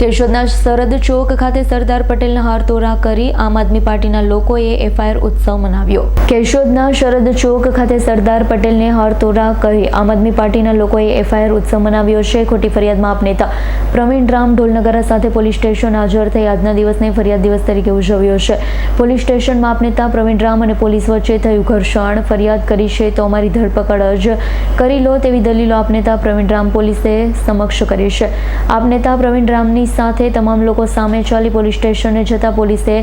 કેશોદના સરહદ ચોક ખાતે સરદાર પટેલના હારતોરા કરી આમ આદમી પાર્ટીના લોકોએ એફઆઈઆર ઉત્સવ મનાવ્યો। કેશોદના સરહદ ચોક ખાતે સરદાર પટેલને હારતોરા કરી આમ આદમી પાર્ટીના લોકોએ એફઆઈઆર ઉત્સવ મનાવ્યો છે। ખોટી ફરિયાદમાં આપ નેતા પ્રવીણ રામ ઢોલનગરા સાથે પોલીસ સ્ટેશન હાજર થઈ આજના દિવસને ફરિયાદ દિવસ તરીકે ઉજવ્યો છે। પોલીસ સ્ટેશનમાં આપ નેતા પ્રવીણ રામ અને પોલીસ વચ્ચે થયું ઘર્ષણ, ફરિયાદ કરી છે તો અમારી ધરપકડ જ કરી લો તેવી દલીલો આપ નેતા પ્રવીણ રામ પોલીસે સમક્ષ કરી છે। આપ નેતા પ્રવીણ રામની સાથે તમામ લોકો સામે ચાલી પોલીસ સ્ટેશને જતા પોલીસે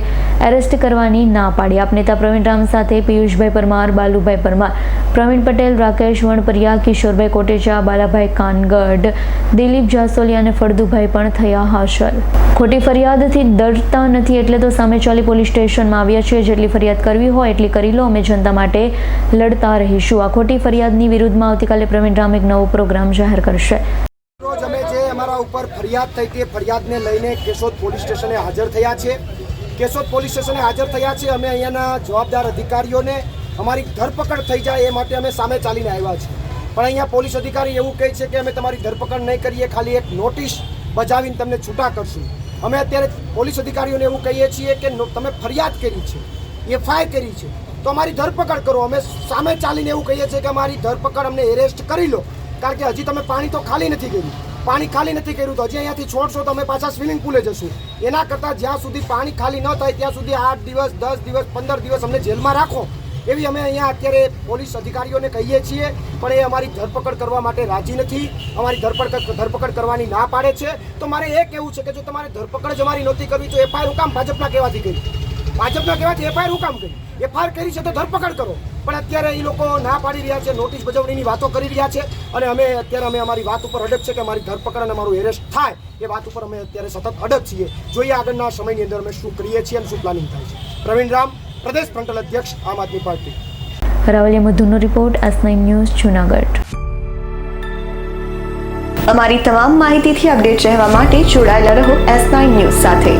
એરેસ્ટ કરવાની ના પાડી। આપ નેતા પ્રવીણ રામ સાથે પિયુષભાઈ પરમાર, બાલુભાઈ પરમાર, પ્રવીણ પટેલ, રાકેશ વણપરિયા, કિશોરભાઈ કોટેચા, બાલાભાઈ કાનગડ, દિલીપ જાસોલિયા અને ફળદુભાઈ પણ થયા હાજર। ખોટી ફરિયાદથી ડરતા નથી એટલે તો સામે ચાલી પોલીસ સ્ટેશનમાં આવ્યા છીએ। જેટલી ફરિયાદ કરવી હોય એટલી કરી લો, અમે જનતા માટે લડતા રહીશું। આ ખોટી ફરિયાદની વિરુદ્ધમાં આવતીકાલે પ્રવીણ રામ એક નવો પ્રોગ્રામ જાહેર કરશે। અમારા ઉપર ફરિયાદ થઈ તે ફરિયાદને લઈને કેશોદ પોલીસ સ્ટેશને હાજર થયા છે। કેશોદ પોલીસ સ્ટેશને હાજર થયા છે। અમે અહીંયાના જવાબદાર અધિકારીઓને અમારી ધરપકડ થઈ જાય એ માટે અમે સામે ચાલીને આવ્યા છીએ, પણ અહીંયા પોલીસ અધિકારી એવું કહે છે કે અમે તમારી ધરપકડ નહીં કરીએ, ખાલી એક નોટિસ બજાવીને તમને છૂટા કરશું। અમે અત્યારે પોલીસ અધિકારીઓને એવું કહીએ છીએ કે તમે ફરિયાદ કરી છે, એફઆઈઆર કરી છે તો અમારી ધરપકડ કરો। અમે સામે ચાલીને એવું કહીએ છીએ કે અમારી ધરપકડ અમને એરેસ્ટ કરી લો, કારણ કે હજી તમે પાણી તો ખાલી નથી કર્યું। પાણી ખાલી નથી કર્યું તો હજી અહીંયાથી છોડશો તો અમે પાછા સ્વિમિંગ પુલે જશું। એના કરતાં જ્યાં સુધી પાણી ખાલી ન થાય ત્યાં સુધી 8 દિવસ, 10 દિવસ, 15 દિવસ અમને જેલમાં રાખો એવી અમે અહીંયા અત્યારે પોલીસ અધિકારીઓને કહીએ છીએ, પણ એ અમારી ધરપકડ કરવા માટે રાજી નથી, અમારી ધરપકડ કરવાની ના પાડે છે। તો મારે એ કહેવું છે કે જો તમારે ધરપકડ જ અમારી નહોતી કરવી તો એફઆઈઆર હું કામ ભાજપના કહેવાથી કરી? ભાજપના કહેવાથી એફઆઈઆર હું કામ કરી? એફઆઈઆર કરી છે તો ધરપકડ કરો, પણ અત્યારે એ લોકો ના પાડી રહ્યા છે, નોટિસ બજાવણીની વાતો કરી રહ્યા છે। અને અમે અત્યારે અમારી વાત ઉપર અડગ છે કે અમારી ધરપકડ અને અમારું એરેસ્ટ થાય એ વાત ઉપર અમે અત્યારે સતત અડગ છીએ। જોઈએ આગળના સમયની અંદર અમે શું કરીએ છીએ અને શું પ્લાનિંગ થાય છે। પ્રવીણ રામ, પ્રદેશ ફ્રન્ટલ અધ્યક્ષ, આમ આદમી પાર્ટી। રાવલિયા મધુનો રિપોર્ટ, S9 ન્યૂઝ, જૂનાગઢ। અમારી તમામ માહિતીથી અપડેટ રહેવા માટે જોડાયેલા રહો S9 ન્યૂઝ સાથે।